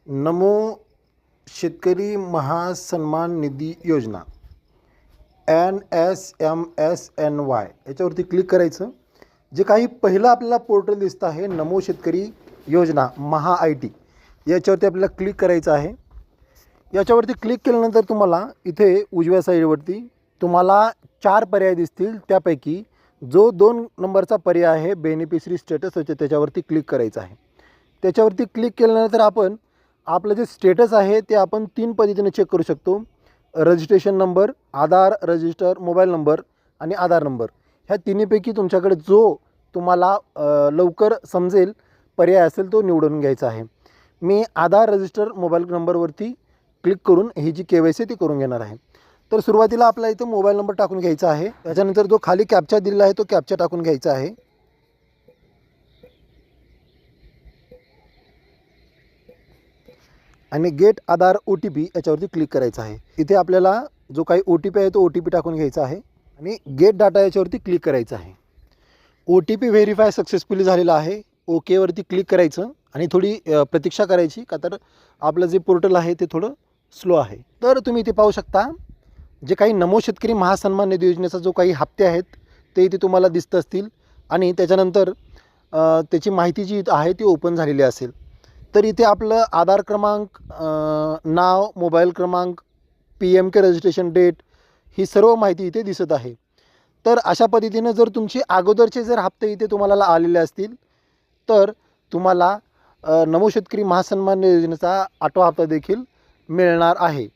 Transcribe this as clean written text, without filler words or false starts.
नमो शेतकरी महासन्मान निधी योजना NSMSNY याच्यावरती क्लिक करायचं. जे काही पहिलं आपल्याला पोर्टल दिसतं आहे नमो शेतकरी योजना महा IT, याच्यावरती आपल्याला क्लिक करायचं आहे. याच्यावरती क्लिक केल्यानंतर तुम्हाला इथे उजव्या साईडवरती तुम्हाला 4 पर्याय दिसतील. त्यापैकी जो 2 नंबरचा पर्याय आहे बेनिफिशरी स्टेटस त्याच्यावरती क्लिक करायचं आहे. त्याच्यावरती क्लिक केल्यानंतर आपण आपलं जे स्टेटस आहे ते आपण 3 पद्धतीने चेक करू शकतो. रजिस्ट्रेशन नंबर, आधार रजिस्टर, मोबाईल नंबर आणि आधार नंबर, ह्या तिन्हीपैकी तुमच्याकडे जो तुम्हाला लवकर समजेल पर्याय असेल तो निवडून घ्यायचा आहे. मी आधार रजिस्टर मोबाईल नंबरवरती क्लिक करून ही जी KYC ती करून घेणार आहे. तर सुरुवातीला आपला इथं मोबाईल नंबर टाकून घ्यायचा आहे. त्याच्यानंतर जो खाली कॅप्चा दिलेला आहे तो कॅप्चा टाकून घ्यायचा आहे. आणि गेट आधार OTP याच्यावरती क्लिक करायचं आहे. इथे आपल्याला जो काही OTP आहे तो OTP टाकून घ्यायचा आहे आणि गेट डाटा याच्यावरती क्लिक करायचं आहे. OTP व्हेरीफाय सक्सेसफुली झालेला आहे. ओकेवरती क्लिक करायचं आणि थोडी प्रतीक्षा करायची, का तर आपलं जे पोर्टल आहे ते थोडं स्लो आहे. तर तुम्ही इथे पाहू शकता जे काही नमो शेतकरी महासन्मान निधी योजनेचा जो काही हप्ते आहेत ते इथे तुम्हाला दिसत असतील आणि त्याच्यानंतर त्याची माहिती जी आहे ती ओपन झालेली असेल. तर इथे आपलं आधार क्रमांक, नाव, मोबाईल क्रमांक, PMK रजिस्ट्रेशन डेट, ही सर्व माहिती इथे दिसत आहे. तर अशा पद्धतीनं जर तुमचे अगोदरचे जर हप्ते इथे तुम्हाला आलेले असतील तर तुम्हाला नमो शेतकरी महासन्मान योजनेचा 8वा हप्ता देखील मिळणार आहे.